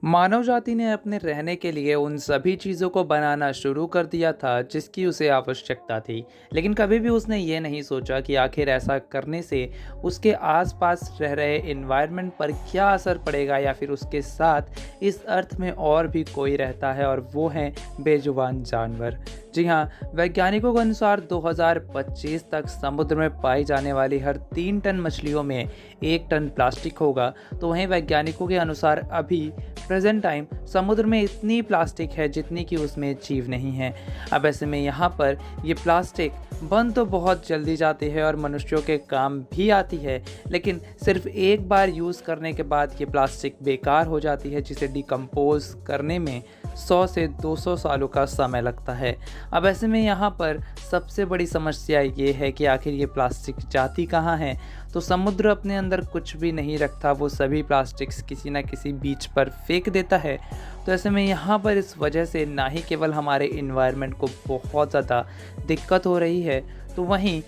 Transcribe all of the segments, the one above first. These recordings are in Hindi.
मानव जाति ने अपने रहने के लिए उन सभी चीज़ों को बनाना शुरू कर दिया था जिसकी उसे आवश्यकता थी। लेकिन कभी भी उसने ये नहीं सोचा कि आखिर ऐसा करने से उसके आसपास रह रहे एनवायरनमेंट पर क्या असर पड़ेगा, या फिर उसके साथ इस अर्थ में और भी कोई रहता है, और वो हैं बेजुबान जानवर। जी हाँ, वैज्ञानिकों के अनुसार 2025 तक समुद्र में पाई जाने वाली हर 3 टन मछलियों में 1 टन प्लास्टिक होगा। तो वहीं वैज्ञानिकों के अनुसार अभी प्रेजेंट टाइम समुद्र में इतनी प्लास्टिक है जितनी कि उसमें जीव नहीं है। अब ऐसे में यहाँ पर ये प्लास्टिक बन तो बहुत जल्दी जाती है और मनुष्यों के काम भी आती है, लेकिन सिर्फ एक बार यूज़ करने के बाद ये प्लास्टिक बेकार हो जाती है, जिसे डिकम्पोज करने में 100 से 200 सालों का समय लगता है। अब ऐसे में यहाँ पर सबसे बड़ी समस्या ये है कि आखिर ये प्लास्टिक जाती कहाँ है। तो समुद्र अपने अंदर कुछ भी नहीं रखता, वो सभी प्लास्टिक्स किसी ना किसी बीच पर फेंक देता है। तो ऐसे में यहाँ पर इस वजह से ना ही केवल हमारे इन्वायरमेंट को बहुत ज़्यादा दिक्कत हो रही है, तो वहीं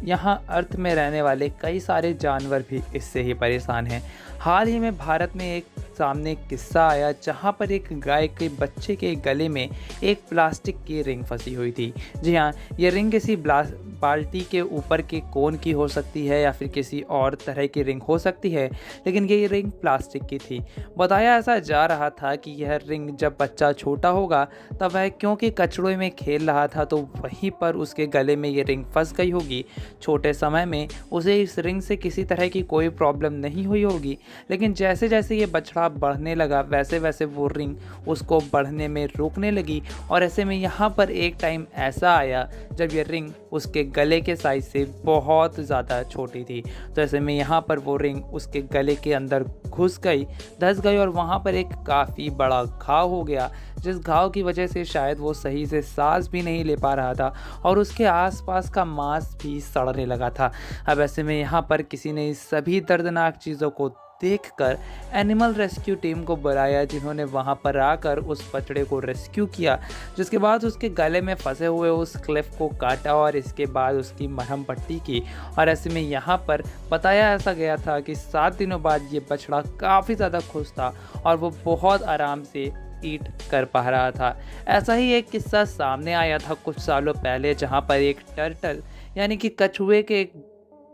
यहाँ अर्थ में रहने वाले कई सारे जानवर भी इससे ही परेशान हैं। हाल ही में भारत में एक सामने किस्सा आया जहाँ पर एक गाय के बच्चे के गले में एक प्लास्टिक की रिंग फंसी हुई थी। जी हाँ, ये रिंग किसी बाल्टी के ऊपर के कोन की हो सकती है या फिर किसी और तरह की रिंग हो सकती है, लेकिन ये रिंग प्लास्टिक की थी। बताया ऐसा जा रहा था कि यह रिंग जब बच्चा छोटा होगा तब वह क्योंकि कचड़े में खेल रहा था तो वहीं पर उसके गले में ये रिंग फंस गई होगी। छोटे समय में उसे इस रिंग से किसी तरह की कोई प्रॉब्लम नहीं हुई होगी, लेकिन जैसे जैसे ये बछड़ा बढ़ने लगा वैसे वैसे वो रिंग उसको बढ़ने में रोकने लगी। और ऐसे में यहाँ पर एक टाइम ऐसा आया जब ये रिंग उसके गले के साइज से बहुत ज़्यादा छोटी थी। तो ऐसे में यहाँ पर वो रिंग उसके गले के अंदर घुस गई, धंस गई, और वहाँ पर एक काफ़ी बड़ा घाव हो गया, जिस घाव की वजह से शायद वो सही से सांस भी नहीं ले पा रहा था और उसके आसपास का मांस भी सड़ने लगा था। अब ऐसे में यहाँ पर किसी ने इस सभी दर्दनाक चीज़ों को देखकर एनिमल रेस्क्यू टीम को बुलाया, जिन्होंने वहां पर आकर उस बछड़े को रेस्क्यू किया, जिसके बाद उसके गले में फंसे हुए उस क्लिफ को काटा और इसके बाद उसकी मरहम पट्टी की। और ऐसे में यहाँ पर बताया ऐसा गया था कि 7 दिनों बाद ये बछड़ा काफ़ी ज़्यादा खुश था और वो बहुत आराम से ईट कर पा रहा था। ऐसा ही एक किस्सा सामने आया था कुछ सालों पहले, जहाँ पर एक टर्टल यानी कि कछुए के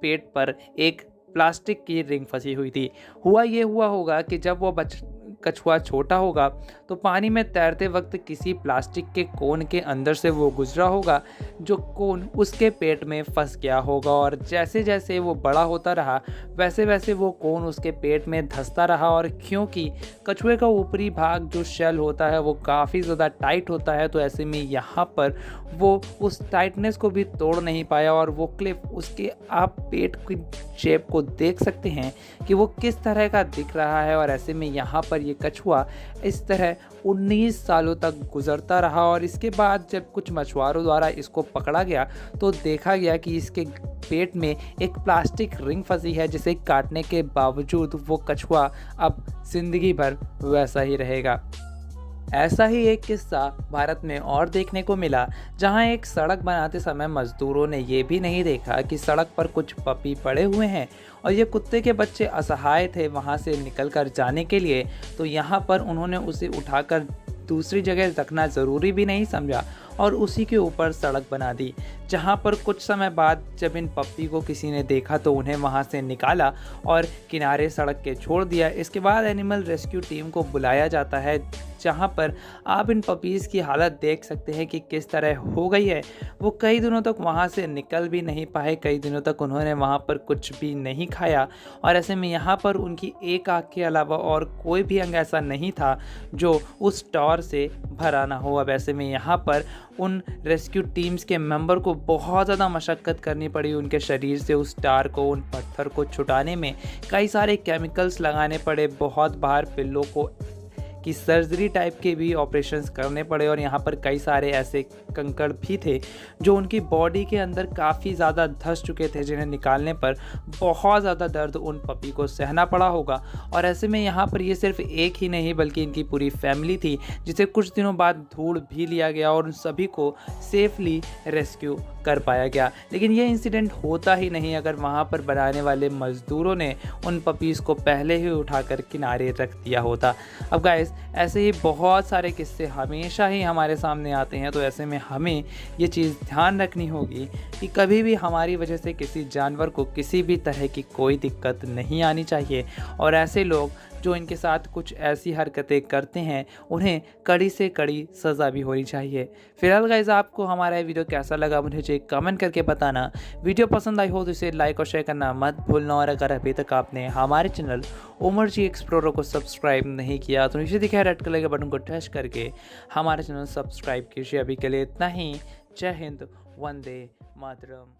पेट पर एक प्लास्टिक की रिंग फंसी हुई थी। हुआ होगा कि जब वो कछुआ छोटा होगा तो पानी में तैरते वक्त किसी प्लास्टिक के कोन के अंदर से वो गुजरा होगा, जो कोन उसके पेट में फंस गया होगा, और जैसे जैसे वो बड़ा होता रहा वैसे वैसे वो कोन उसके पेट में धंसता रहा। और क्योंकि कछुए का ऊपरी भाग जो शेल होता है वो काफ़ी ज़्यादा टाइट होता है, तो ऐसे में यहाँ पर वो उस टाइटनेस को भी तोड़ नहीं पाया और वो क्लिप उसके आप पेट की शेप को देख सकते हैं कि वो किस तरह का दिख रहा है। और ऐसे में यहाँ पर ये कछुआ इस तरह 19 सालों तक गुजरता रहा, और इसके बाद जब कुछ मछुआरों द्वारा इसको पकड़ा गया तो देखा गया कि इसके पेट में एक प्लास्टिक रिंग फंसी है, जिसे काटने के बावजूद वो कछुआ अब जिंदगी भर वैसा ही रहेगा। ऐसा ही एक किस्सा भारत में और देखने को मिला, जहां एक सड़क बनाते समय मजदूरों ने ये भी नहीं देखा कि सड़क पर कुछ पपी पड़े हुए हैं और ये कुत्ते के बच्चे असहाय थे वहां से निकलकर जाने के लिए। तो यहाँ पर उन्होंने उसे उठाकर दूसरी जगह रखना ज़रूरी भी नहीं समझा और उसी के ऊपर सड़क बना दी, जहाँ पर कुछ समय बाद जब इन पप्पी को किसी ने देखा तो उन्हें वहाँ से निकाला और किनारे सड़क के छोड़ दिया। इसके बाद एनिमल रेस्क्यू टीम को बुलाया जाता है, जहाँ पर आप इन पपीज़ की हालत देख सकते हैं कि किस तरह हो गई है। वो कई दिनों तक वहाँ से निकल भी नहीं पाए, कई दिनों तक उन्होंने वहाँ पर कुछ भी नहीं खाया, और ऐसे में यहाँ पर उनकी एक आँख के अलावा और कोई भी अंग ऐसा नहीं था जो उस टॉर से भरा ना हो। अब ऐसे में यहाँ पर उन रेस्क्यू टीम्स के मेंबर को बहुत ज़्यादा मशक्क़त करनी पड़ी उनके शरीर से उस टार को, उन पत्थर को छुटाने में कई सारे केमिकल्स लगाने पड़े, बहुत बार पिल्लों को की सर्जरी टाइप के भी ऑपरेशंस करने पड़े, और यहाँ पर कई सारे ऐसे कंकड़ भी थे जो उनकी बॉडी के अंदर काफ़ी ज़्यादा धंस चुके थे, जिन्हें निकालने पर बहुत ज़्यादा दर्द उन पपी को सहना पड़ा होगा। और ऐसे में यहाँ पर ये सिर्फ एक ही नहीं बल्कि इनकी पूरी फैमिली थी, जिसे कुछ दिनों बाद ढूंढ भी लिया गया और उन सभी को सेफली रेस्क्यू कर पाया गया। लेकिन ये इंसिडेंट होता ही नहीं अगर वहाँ पर बनाने वाले मज़दूरों ने उन पपीज़ को पहले ही उठाकर किनारे रख दिया होता। अब गाइस, ऐसे ही बहुत सारे किस्से हमेशा ही हमारे सामने आते हैं। तो ऐसे में हमें ये चीज़ ध्यान रखनी होगी कि कभी भी हमारी वजह से किसी जानवर को किसी भी तरह की कोई दिक्कत नहीं आनी चाहिए, और ऐसे लोग जो इनके साथ कुछ ऐसी हरकतें करते हैं उन्हें कड़ी से कड़ी सज़ा भी होनी चाहिए। फिलहाल गाइस, आपको हमारा ये वीडियो कैसा लगा मुझे कमेंट करके बताना। वीडियो पसंद आई हो तो इसे लाइक और शेयर करना मत भूलना, और अगर अभी तक आपने हमारे चैनल उमर जी एक्सप्लोरर को सब्सक्राइब नहीं किया तो नीचे दिखाए रेड कलर के बटन को टच करके हमारे चैनल सब्सक्राइब कीजिए। अभी के लिए इतना ही। जय हिंद, वंदे मातरम।